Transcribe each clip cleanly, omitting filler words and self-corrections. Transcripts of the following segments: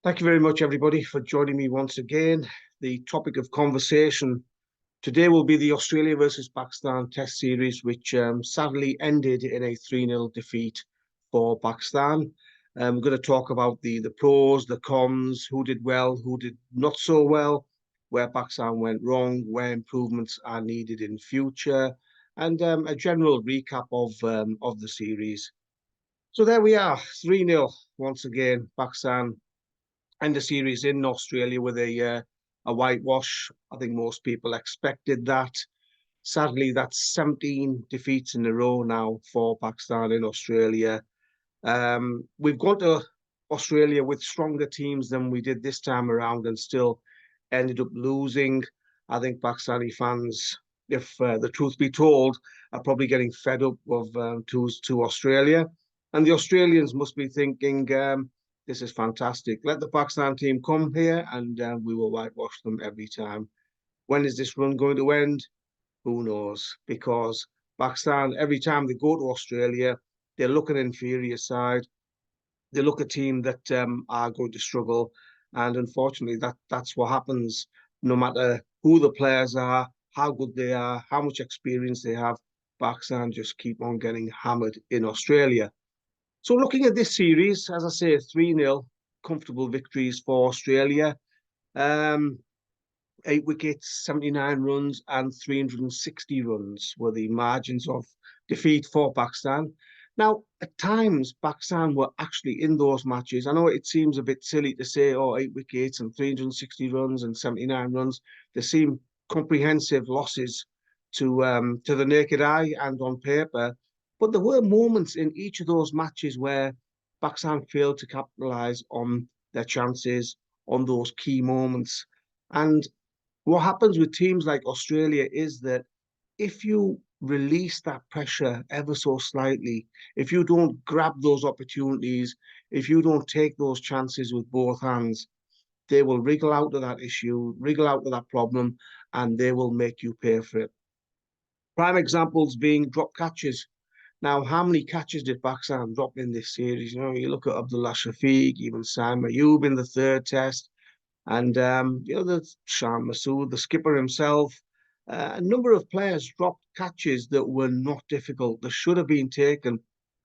Thank you very much, everybody, for joining me once again. The topic of conversation today will be the Australia versus Pakistan Test series, which sadly ended in a 3-0 defeat for Pakistan. We're going to talk about the pros, the cons, who did well, who did not so well, where Pakistan went wrong, where improvements are needed in future, and a general recap of the series. So there we are, 3-0 once again. Pakistan end the series in Australia with a whitewash. I think most people expected that. Sadly, that's 17 defeats in a row now for Pakistan in Australia. We've gone to Australia with stronger teams than we did this time around and still ended up losing. I think Pakistani fans, if the truth be told, are probably getting fed up of to Australia. And the Australians must be thinking, this is fantastic. Let the Pakistan team come here and we will whitewash them every time. When is this run going to end? Who knows? Because Pakistan, every time they go to Australia, they look an inferior side. They look a team that are going to struggle. And unfortunately, that's what happens no matter who the players are, how good they are, how much experience they have. Pakistan just keep on getting hammered in Australia. So looking at this series, as I say, 3-0, comfortable victories for Australia. 8 wickets, 79 runs, and 360 runs were the margins of defeat for Pakistan. Now, at times, Pakistan were actually in those matches. I know it seems a bit silly to say, oh, 8 wickets and 360 runs and 79 runs. They seem comprehensive losses to the naked eye and on paper. But there were moments in each of those matches where Pakistan failed to capitalise on their chances, on those key moments. And what happens with teams like Australia is that if you release that pressure ever so slightly, if you don't grab those opportunities, if you don't take those chances with both hands, they will wriggle out of that issue, wriggle out of that problem, and they will make you pay for it. Prime examples being drop catches. Now, how many catches did Pakistan drop in this series? You know, you look at Abdullah Shafiq, even Sam Ayub in the third test, and the Shan Masood, the skipper himself. A number of players dropped catches that were not difficult, that should have been taken,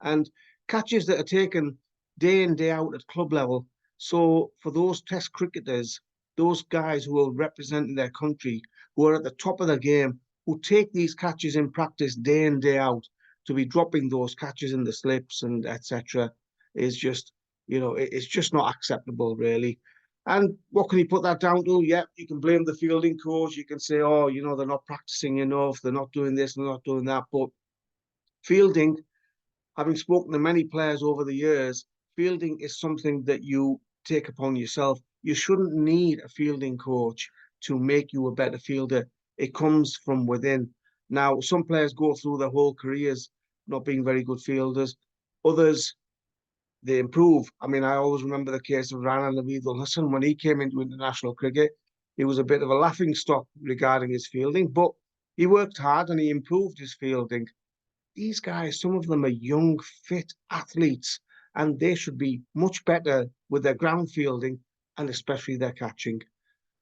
and catches that are taken day in, day out at club level. So for those test cricketers, those guys who are representing their country, who are at the top of their game, who take these catches in practice day in, day out, to be dropping those catches in the slips and etc. is just, it's just not acceptable, really. And what can you put that down to? Yeah, you can blame the fielding coach. You can say, oh, they're not practicing enough. They're not doing this, they're not doing that. But fielding, having spoken to many players over the years, fielding is something that you take upon yourself. You shouldn't need a fielding coach to make you a better fielder. It comes from within. Now, some players go through their whole careers not being very good fielders. Others, they improve. I mean, I always remember the case of Rana Naveed-ul-Hasan when he came into international cricket. He was a bit of a laughing stock regarding his fielding, but he worked hard and he improved his fielding. These guys, some of them are young, fit athletes, and they should be much better with their ground fielding and especially their catching.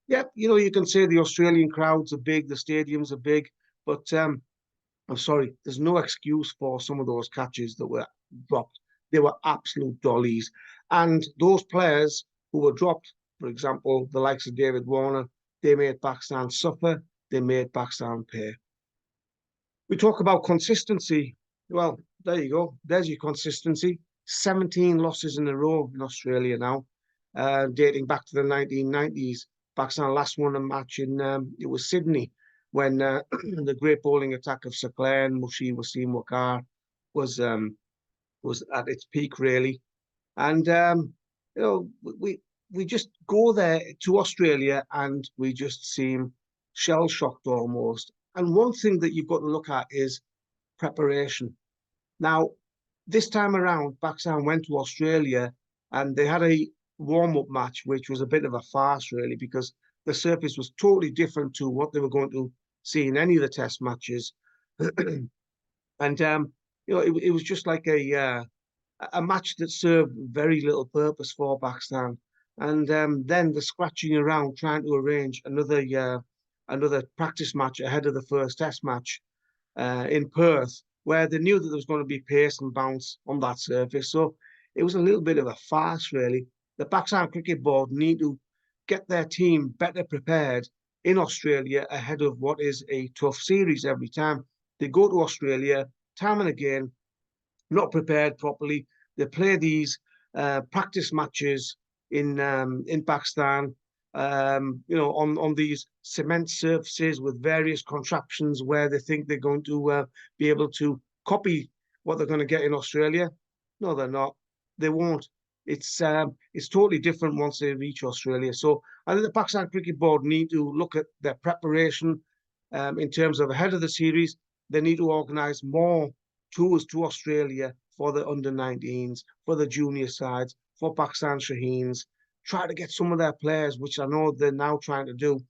Yeah, you can say the Australian crowds are big, the stadiums are big, but I'm sorry, there's no excuse for some of those catches that were dropped. They were absolute dollies. And those players who were dropped, for example, the likes of David Warner, they made Pakistan suffer. They made Pakistan pay. We talk about consistency. Well, there you go. There's your consistency. 17 losses in a row in Australia now, dating back to the 1990s. Pakistan last won a match in, it was Sydney, when the great bowling attack of Sir Clare and Mushi Wasim Wakar was at its peak, really. And we just go there to Australia and we just seem shell shocked almost. And one thing that you've got to look at is preparation. Now, this time around, Pakistan went to Australia and they had a warm-up match, which was a bit of a farce, really, because the surface was totally different to what they were going to see in any of the test matches. And it was just like a match that served very little purpose for Pakistan. And then the scratching around trying to arrange another practice match ahead of the first Test match in Perth, where they knew that there was going to be pace and bounce on that surface. So it was a little bit of a farce, really. The Pakistan Cricket Board need to get their team better prepared in Australia ahead of what is a tough series every time. They go to Australia time and again, not prepared properly. They play these practice matches in Pakistan, on these cement surfaces with various contraptions where they think they're going to be able to copy what they're going to get in Australia. No, they're not. They won't. It's totally different once they reach Australia. So I think the Pakistan Cricket Board need to look at their preparation in terms of ahead of the series. They need to organise more tours to Australia for the under-19s, for the junior sides, for Pakistan Shaheens. Try to get some of their players, which I know they're now trying to do,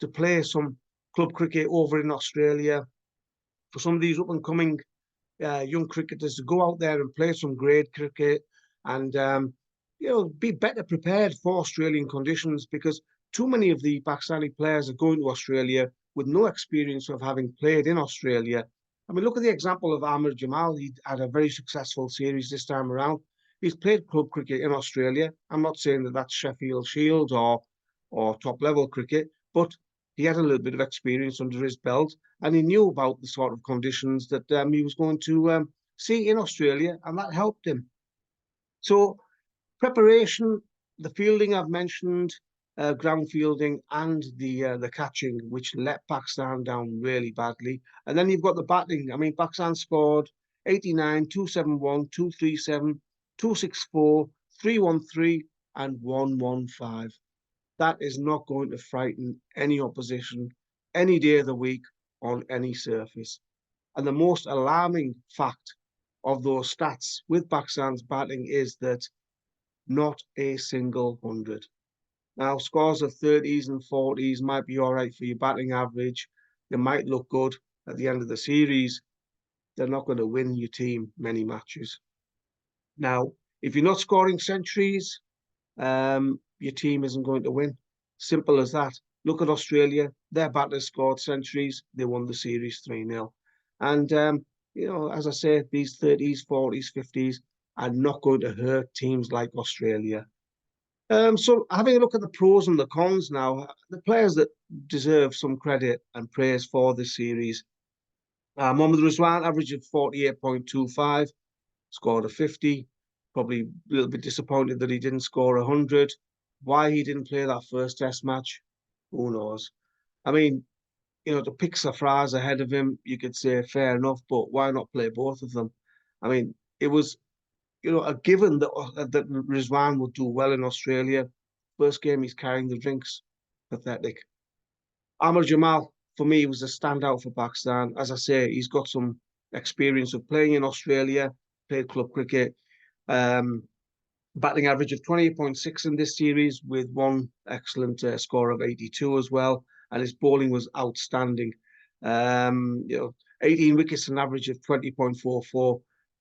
to play some club cricket over in Australia. For some of these up-and-coming young cricketers to go out there and play some great cricket and be better prepared for Australian conditions, because too many of the Pakistani players are going to Australia with no experience of having played in Australia. I mean, look at the example of Amir Jamal. He had a very successful series this time around. He's played club cricket in Australia. I'm not saying that that's Sheffield Shield or top level cricket, but he had a little bit of experience under his belt, and he knew about the sort of conditions that he was going to see in Australia, and that helped him. So preparation, the fielding I've mentioned, ground fielding, and the catching, which let Pakistan down really badly. And then you've got the batting. I mean, Pakistan scored 89, 271, 237, 264, 313, and 115. That is not going to frighten any opposition any day of the week on any surface. And the most alarming fact of those stats with Pakistan's batting is that not a single 100. Now, scores of 30s and 40s might be all right for your batting average. They might look good at the end of the series. They're not going to win your team many matches. Now, if you're not scoring centuries, your team isn't going to win. Simple as that. Look at Australia. Their batters scored centuries. They won the series 3-0. And, as I say, these 30s, 40s, 50s are not going to hurt teams like Australia. So having a look at the pros and the cons now, the players that deserve some credit and praise for this series. Mohammad Rizwan, average of 48.25, scored a 50. Probably a little bit disappointed that he didn't score 100. Why he didn't play that first Test match, who knows? I mean, to pick Safraz ahead of him, you could say fair enough, but why not play both of them? I mean, it was, a given that Rizwan would do well in Australia. First game, he's carrying the drinks. Pathetic. Amir Jamal, for me, was a standout for Pakistan. As I say, he's got some experience of playing in Australia, played club cricket. Batting average of 28.6 in this series, with one excellent score of 82 as well. And his bowling was outstanding. 18 wickets, an average of 20.44.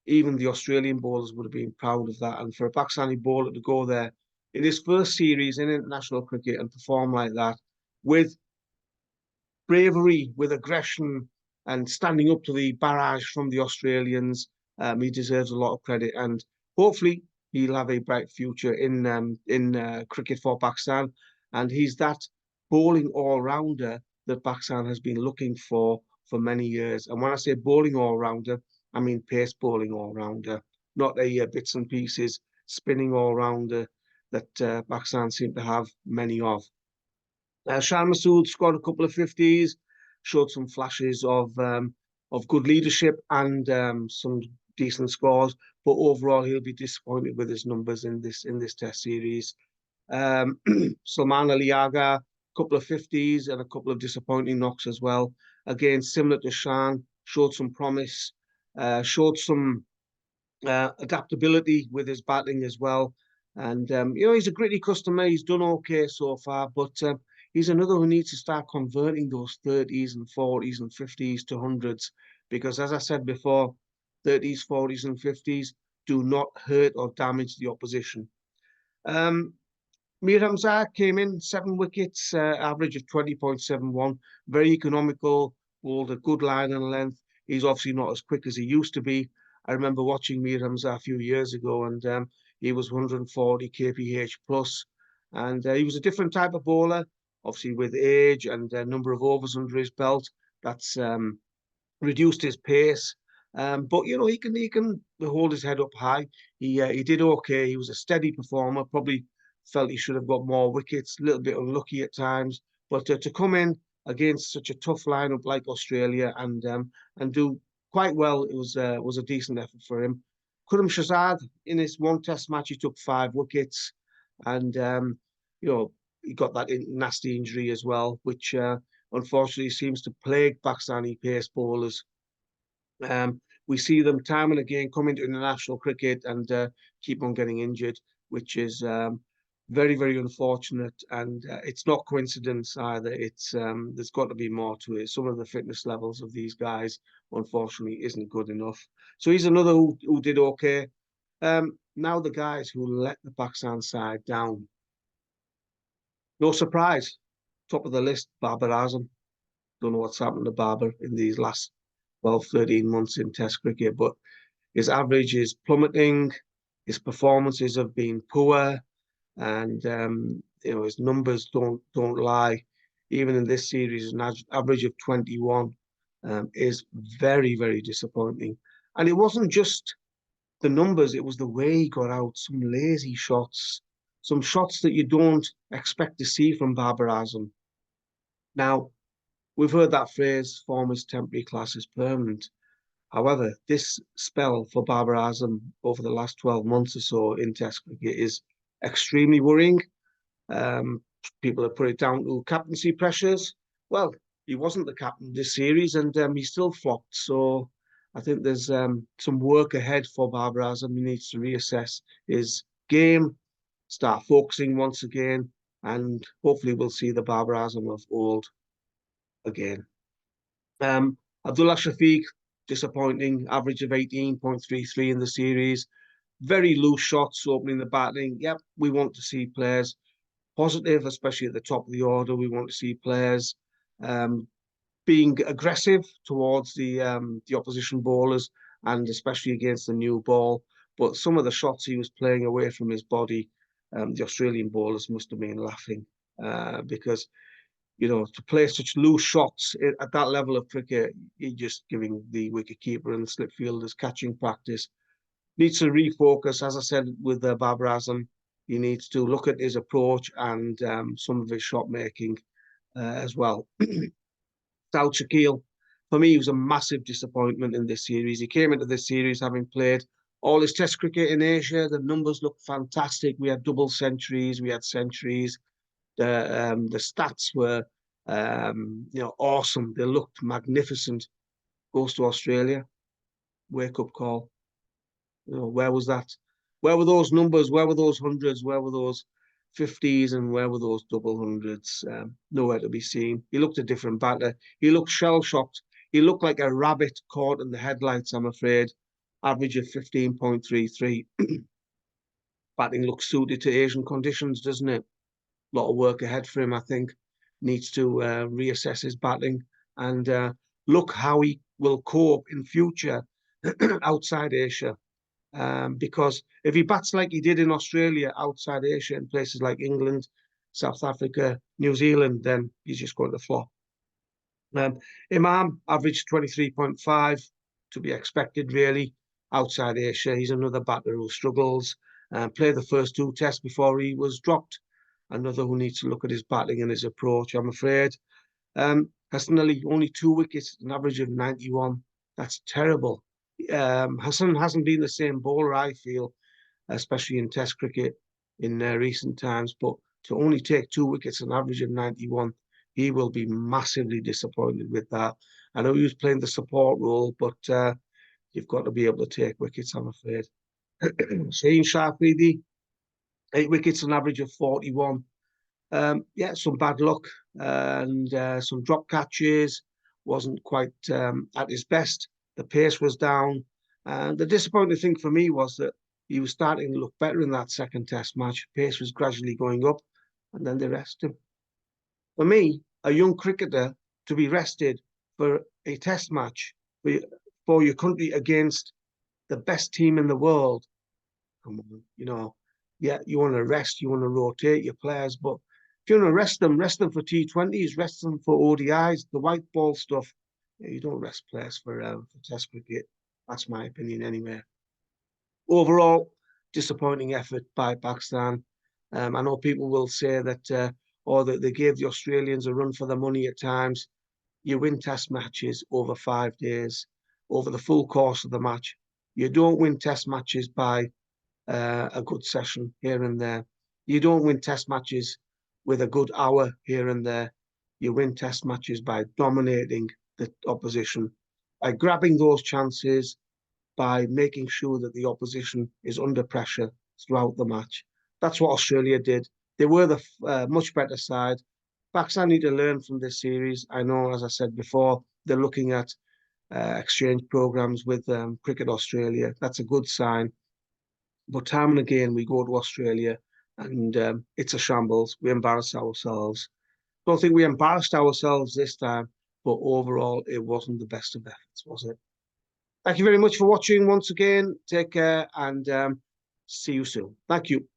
Even the Australian bowlers would have been proud of that. And for a Pakistani bowler to go there in his first series in international cricket and perform like that with bravery, with aggression, and standing up to the barrage from the Australians, he deserves a lot of credit. And hopefully he'll have a bright future in cricket for Pakistan. And he's that bowling all-rounder that Pakistan has been looking for many years. And when I say bowling all-rounder, I mean pace bowling all-rounder, not a bits and pieces spinning all-rounder that Pakistan seem to have many of. Shan Masood scored a couple of 50s, showed some flashes of good leadership and some decent scores, but overall he'll be disappointed with his numbers in this Test series. Salman Ali Agha, a couple of 50s and a couple of disappointing knocks as well. Again, similar to Shan, showed some promise, showed some adaptability with his batting as well. And, he's a gritty customer. He's done okay so far, but he's another who needs to start converting those 30s and 40s and 50s to 100s. Because as I said before, 30s, 40s and 50s do not hurt or damage the opposition. Mir Hamza came in 7 wickets, average of 20.71, very economical, bowled a good line and length. He's obviously not as quick as he used to be. I remember watching Mir Hamza a few years ago, and he was 140 kph plus, and he was a different type of bowler, obviously with age and a number of overs under his belt. That's reduced his pace. But you know he can hold his head up high. He did okay. He was a steady performer. Probably felt he should have got more wickets. A little bit unlucky at times, but to come in against such a tough lineup like Australia and do quite well, it was a decent effort for him. Kuram Shazad in his one Test match, he took 5 wickets, and you know he got that nasty injury as well, which unfortunately seems to plague Pakistani pace bowlers. We see them time and again come into international cricket and keep on getting injured, which is very, very unfortunate. And it's not coincidence either. It's there's got to be more to it. Some of the fitness levels of these guys, unfortunately, isn't good enough. So he's another who did okay. Now the guys who let the Pakistan side down. No surprise, top of the list, Babar Azam. Don't know what's happened to Babar in these last 12, 13 months in Test cricket, but his average is plummeting. His performances have been poor, and you know his numbers don't lie. Even in this series, an average of 21 is very, very disappointing. And it wasn't just the numbers; it was the way he got out. Some lazy shots, some shots that you don't expect to see from Babar Azam. Now, we've heard that phrase, form is temporary, class is permanent. However, this spell for Babar Azam over the last 12 months or so in Test cricket is extremely worrying. Um, People have put it down to captaincy pressures. Well, he wasn't the captain this series, and he still flopped. So I think there's some work ahead for Babar Azam. He needs to reassess his game, start focusing once again, and hopefully we'll see the Babar Azam of old again. Abdullah Shafiq, disappointing, average of 18.33 in the series. Very loose shots opening the batting. Yep, we want to see players positive, especially at the top of the order. We want to see players um, being aggressive towards the opposition bowlers and especially against the new ball. But some of the shots he was playing away from his body, the Australian bowlers must have been laughing because you know, to play such loose shots at that level of cricket, you're just giving the wicketkeeper and the slip fielders catching practice. Needs to refocus, as I said, with Babar Azam. He needs to look at his approach and some of his shot making as well. South Shakil, for me, he was a massive disappointment in this series. He came into this series having played all his Test cricket in Asia. The numbers looked fantastic. We had double centuries, we had centuries. The stats were you know awesome. They looked magnificent. Goes to Australia, wake up call. You know, where was that? Where were those numbers? Where were those hundreds? Where were those 50s? And where were those double hundreds? Nowhere to be seen. He looked a different batter. He looked shell shocked. He looked like a rabbit caught in the headlights, I'm afraid. Average of 15.33. Batting looks suited to Asian conditions, doesn't it? A lot of work ahead for him, I think. Needs to reassess his batting and look how he will cope in future outside Asia. Because if he bats like he did in Australia, outside Asia, in places like England, South Africa, New Zealand, then he's just going to flop. Imam averaged 23.5, to be expected, really. Outside Asia, he's another batter who struggles. Played the first 2 tests before he was dropped. Another who needs to look at his batting and his approach, I'm afraid. Hassan Ali, only 2 wickets, an average of 91. That's terrible. Hassan hasn't been the same bowler, I feel, especially in Test cricket in recent times. But to only take 2 wickets, an average of 91, he will be massively disappointed with that. I know he was playing the support role, but you've got to be able to take wickets, I'm afraid. Shaheen Shafidi, 8 wickets, an average of 41. Yeah, some bad luck and some drop catches. Wasn't quite at his best. The pace was down. And the disappointing thing for me was that he was starting to look better in that second Test match. Pace was gradually going up, and then they rested him. For me, a young cricketer to be rested for a Test match for your country against the best team in the world, come on, you know, yeah, you want to rest, you want to rotate your players, but if you want to rest them for T20s, rest them for ODIs, the white ball stuff. You don't rest players for Test cricket. That's my opinion anyway. Overall, disappointing effort by Pakistan. I know people will say that, or that they gave the Australians a run for their money at times. You win Test matches over 5 days, over the full course of the match. You don't win Test matches by a good session here and there. You don't win Test matches with a good hour here and there. You win Test matches by dominating the opposition, by grabbing those chances, by making sure that the opposition is under pressure throughout the match. That's what Australia did. They were the much better side. Pakistan need to learn from this series. I know, as I said before, they're looking at exchange programs with Cricket Australia. That's a good sign. But time and again, we go to Australia and it's a shambles. We embarrass ourselves. Don't think we embarrassed ourselves this time, but overall, it wasn't the best of efforts, was it? Thank you very much for watching once again. Take care and see you soon. Thank you.